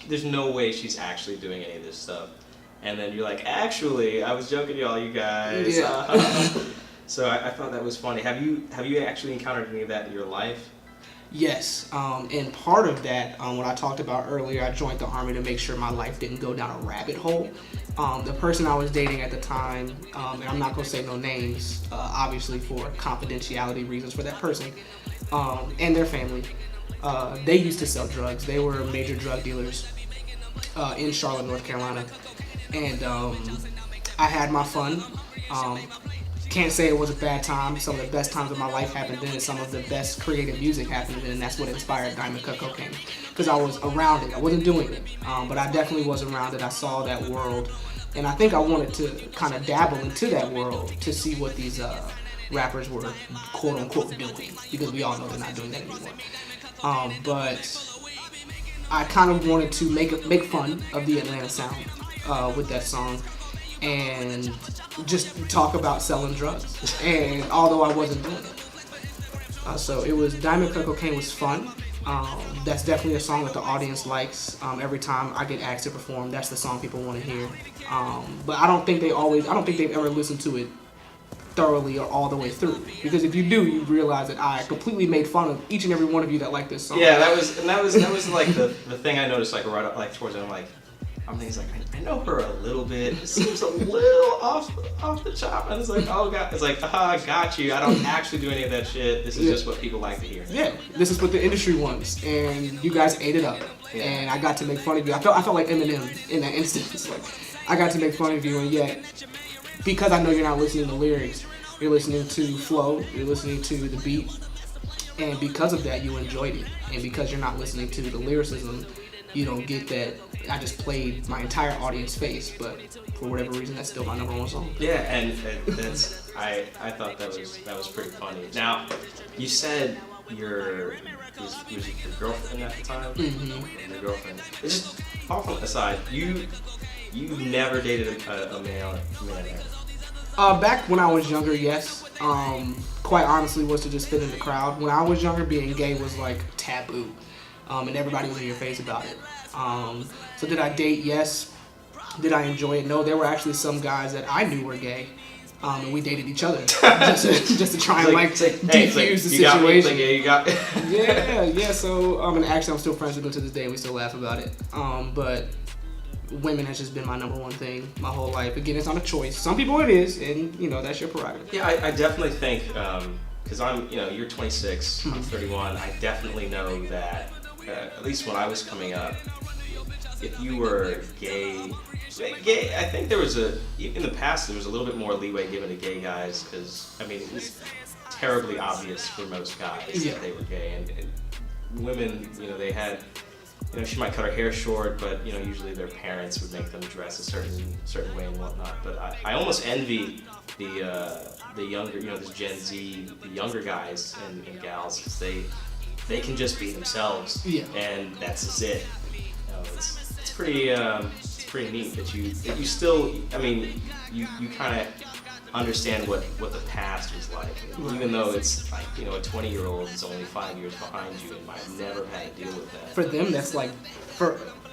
there's no way she's actually doing any of this stuff. And then you're like, actually, I was joking to all you guys. Yeah. So I thought that was funny. Have you actually encountered any of that in your life? Yes, and part of that, what I talked about earlier, I joined the Army to make sure my life didn't go down a rabbit hole. The person I was dating at the time, and I'm not going to say no names, obviously for confidentiality reasons for that person, and their family, they used to sell drugs. They were major drug dealers in Charlotte, North Carolina. And I had my fun. Can't say it was a bad time. Some of the best times of my life happened then, and some of the best creative music happened then, and that's what inspired Diamond Cut Cocaine. Because I was around it. I wasn't doing it, but I definitely was around it. I saw that world, and I think I wanted to kind of dabble into that world to see what these rappers were quote-unquote doing, because we all know they're not doing that anymore. But I kind of wanted to make fun of the Atlanta sound with that song, and just talk about selling drugs. And although I wasn't doing it, so it was Diamond Cut Cocaine was fun. That's definitely a song that the audience likes. Every time I get asked to perform, that's the song people want to hear. But I don't think they've ever listened to it thoroughly or all the way through. Because if you do, you realize that I completely made fun of each and every one of you that like this song. Yeah, that was like the thing I noticed like right up, like towards the end, like. I'm thinking, like, I know her a little bit. It seems a little off the chop. And it's like, oh god, it's like, I got you. I don't actually do any of that shit. This is just what people like to hear. Yeah, this is what the industry wants, and you guys ate it up. Yeah. And I got to make fun of you. I felt like Eminem in that instance. Like, I got to make fun of you, and yet, because I know you're not listening to lyrics, you're listening to flow, you're listening to the beat, and because of that, you enjoyed it. And because you're not listening to the lyricism, you don't get that I just played my entire audience face, but for whatever reason, that's still my number one song. Yeah, and that's I thought that was pretty funny. Now, you said was your girlfriend at the time? Mm-hmm. Your girlfriend. It's just off on the side. You never dated a male man. Back when I was younger, yes. Quite honestly, was to just fit in the crowd. When I was younger, being gay was like taboo. And everybody was in your face about it. So did I date? Yes. Did I enjoy it? No. There were actually some guys that I knew were gay, and we dated each other just to try and defuse the situation. You got me. Yeah. So and actually, I'm still friends with them to this day. We still laugh about it. But women has just been my number one thing my whole life. Again, it's not a choice. Some people it is, and that's your prerogative. Yeah, I definitely think because you're 26, I'm 31. I definitely know that. At least when I was coming up, if you were gay, I think there was in the past there was a little bit more leeway given to gay guys because it was terribly obvious for most guys that they were gay, and women, they had, she might cut her hair short, but usually their parents would make them dress a certain way and whatnot. But I almost envy the younger, this Gen Z, the younger guys and gals, because they can just be themselves, and that's just it. It's pretty neat that you still, you kind of understand what the past was like, even though it's like a 20-year-old is only 5 years behind you and might have never had to deal with that. For them, that's like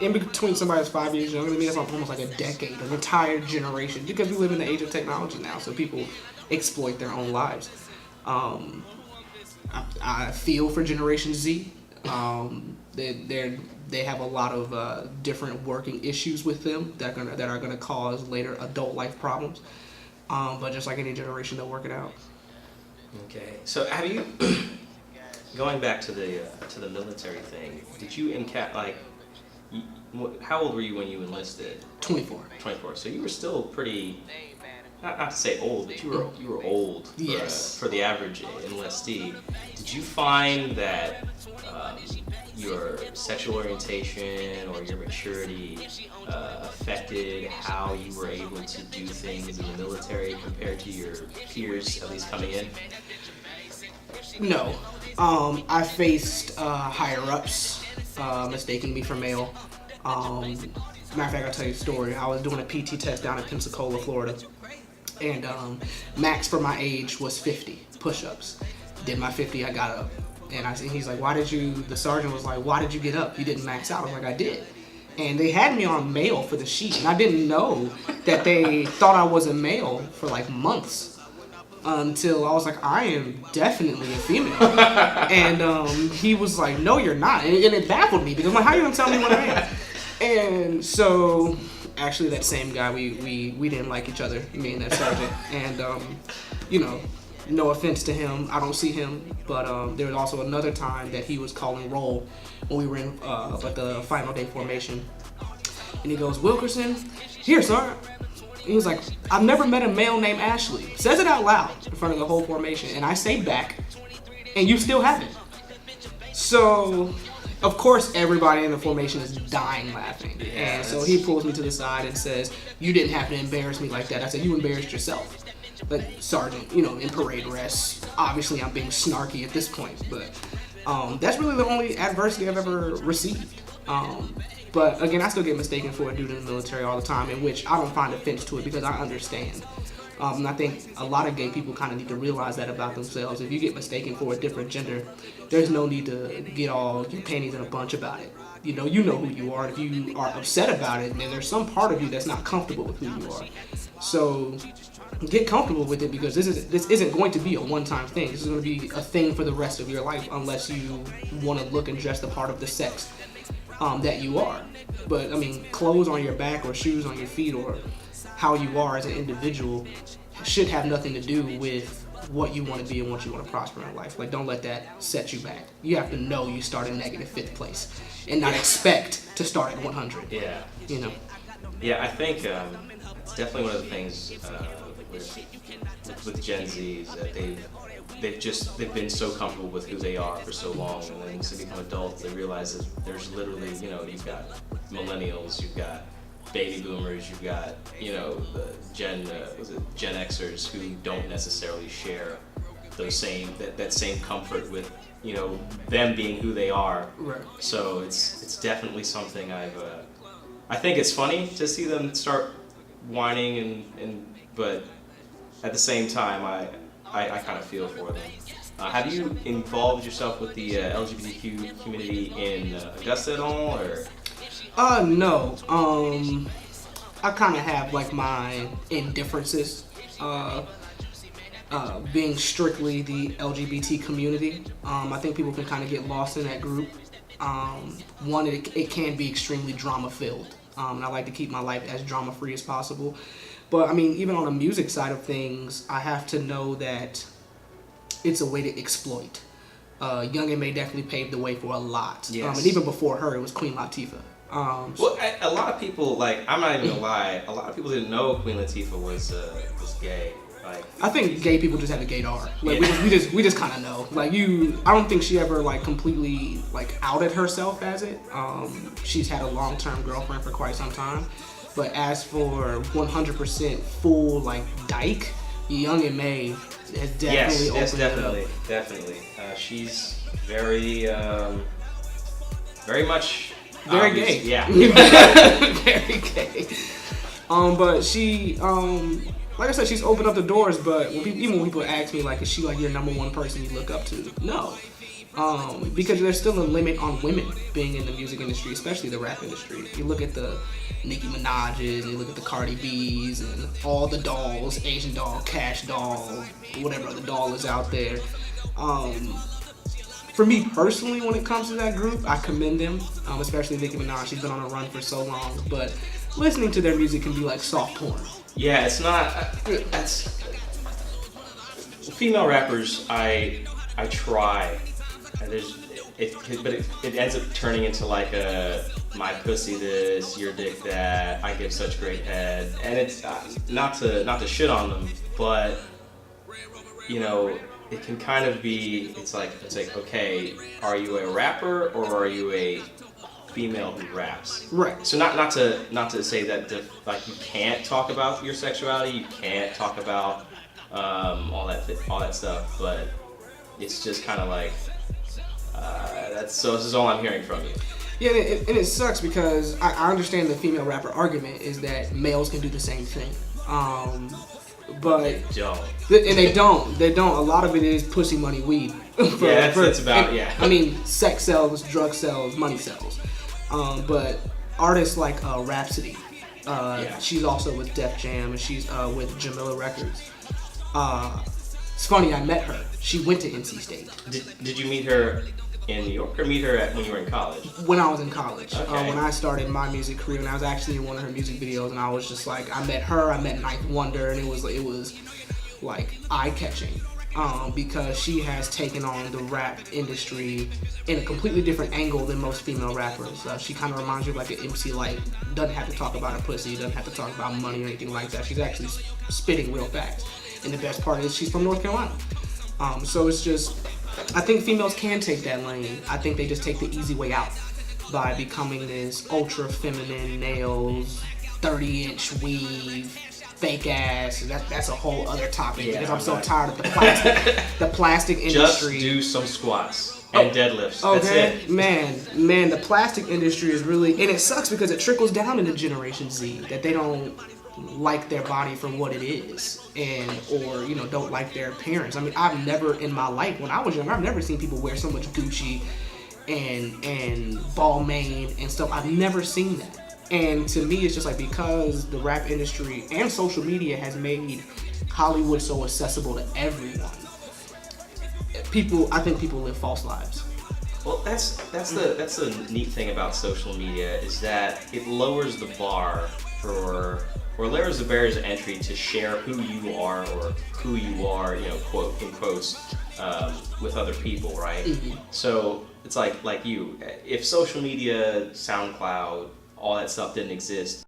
in between somebody that's 5 years younger than me, that's almost like a decade, an entire generation, because we live in the age of technology now, so people exploit their own lives. I feel for Generation Z. They have a lot of different working issues with them that are gonna cause later adult life problems. But just like any generation, they'll work it out. Okay. So have you, going back to the military thing, did you how old were you when you enlisted? 24. 24. So you were still pretty. Not to say old, but you were old for the average enlistee. Did you find that your sexual orientation or your maturity affected how you were able to do things in the military compared to your peers, at least coming in? No. I faced higher-ups mistaking me for male. Matter of fact, I'll tell you a story. I was doing a PT test down in Pensacola, Florida. And max for my age was 50 push-ups. Did my 50, I got up. And he's like, the sergeant was like, why did you get up? You didn't max out. I was like, I did. and they had me on male for the sheet, and I didn't know that they thought I was a male for like months. Until I was like, I am definitely a female. And he was like, no, you're not. And it baffled me because I'm like, how are you going to tell me what I am? And so, actually, that same guy, we didn't like each other, me and that sergeant. And, you know, no offense to him, I don't see him. But there was also another time that he was calling roll when we were in at the final day formation. And he goes, Wilkerson, here, sir. He was like, I've never met a male named Ashley. Says it out loud in front of the whole formation. And I say back, and you still haven't. So, of course, everybody in the formation is dying laughing. Yeah, and so he pulls me to the side and says, you didn't have to embarrass me like that. I said, you embarrassed yourself. But Sergeant, you know, in parade dress, obviously I'm being snarky at this point. But that's really the only adversity I've ever received. But again, I still get mistaken for a dude in the military all the time, in which I don't find offense to it because I understand. And I think a lot of gay people kind of need to realize that about themselves. If you get mistaken for a different gender, there's no need to get all your panties in a bunch about it. You know who you are. If you are upset about it, then there's some part of you that's not comfortable with who you are. So get comfortable with it because this isn't going to be a one-time thing. This is going to be a thing for the rest of your life unless you want to look and dress the part of the sex that you are. But I mean, clothes on your back or shoes on your feet or how you are as an individual should have nothing to do with what you want to be and what you want to prosper in life. Like, don't let that set you back. You have to know you start in negative 5th place and not expect to start at 100. Yeah. You know. Yeah, I think it's definitely one of the things with Gen Zs that they've been so comfortable with who they are for so long, and then as they become adults, they realize that there's literally, you've got millennials, you've got baby boomers, you've got, the Gen Xers who don't necessarily share those that same comfort with, them being who they are. Right. So it's definitely something I think it's funny to see them start whining but at the same time, I kind of feel for them. Have you involved yourself with the LGBTQ community in Augusta at all, or? No. I kind of have like my indifferences. Being strictly the LGBT community, I think people can kind of get lost in that group. One, it can be extremely drama-filled, and I like to keep my life as drama-free as possible. But I mean, even on the music side of things, I have to know that it's a way to exploit. Young M.A definitely paved the way for a lot. Yes. And even before her, it was Queen Latifah. Well, a lot of people, I'm not even gonna lie, a lot of people didn't know Queen Latifah was gay. I think gay people just have a gaydar. Like, yeah. we just kind of know. I don't think she ever completely outed herself as it. She's had a long-term girlfriend for quite some time. But as for 100% full dyke, Young M.A has definitely opened it up. Definitely. She's very, very much very obvious. gay. Yeah. Very gay. But she, like I said, she's opened up the doors. But even when people ask me, is she your number one person you look up to? No. Because there's still a limit on women being in the music industry, especially the rap industry. You look at the Nicki Minaj's, and you look at the Cardi B's, and all the dolls, Asian Doll, Cash Doll, whatever other doll is out there. For me personally, when it comes to that group, I commend them, especially Nicki Minaj. She's been on a run for so long, but listening to their music can be like soft porn. Yeah, it's not. That's female rappers. I try. And it ends up turning into my pussy this, your dick that, I give such great head, and it's not to shit on them, but it can kind of be. It's like okay, are you a rapper or are you a female who raps? Right. So not to say that you can't talk about your sexuality, you can't talk about all that stuff, but it's just kind of this is all I'm hearing from you. Yeah, and it sucks because I understand the female rapper argument is that males can do the same thing. But they don't. And they don't. They don't. A lot of it is pussy, money, weed. That's about. Yeah. I mean, sex sells, drug sells, money sells. But artists like Rhapsody. Yeah. She's also with Def Jam, and she's with Jamila Records. It's funny, I met her. She went to NC State Did you meet her in New York or meet her when you were in college? when I was in college. Okay. When I started my music career, and I was actually in one of her music videos, and I was just like, I met her, I met Ninth Wonder, and it was like eye-catching. Because she has taken on the rap industry in a completely different angle than most female rappers. She kind of reminds you of like an MC Light. Doesn't have to talk about her pussy, doesn't have to talk about money or anything like that. She's actually spitting real facts. And the best part is she's from North Carolina. So it's just, I think females can take that lane. I think they just take the easy way out by becoming this ultra feminine nails, 30-inch weave, fake ass. That's a whole other topic because I'm so tired of the plastic Just industry. do some squats and deadlifts. That's Okay, it. man, the plastic industry is really, and it sucks because it trickles down into Generation Z that they don't like their body for what it is, or don't like their appearance. I mean, I've never in my life when I was younger, I've never seen people wear so much Gucci and Balmain and stuff. I've never seen that. And to me, it's just like because the rap industry and social media has made Hollywood so accessible to everyone. I think people live false lives. Well, that's the neat thing about social media is that it lowers the bar or lowers the barriers of entry to share who you are or who you are, quote in quotes, with other people, right? Mm-hmm. So it's like you, if social media, SoundCloud, all that stuff didn't exist,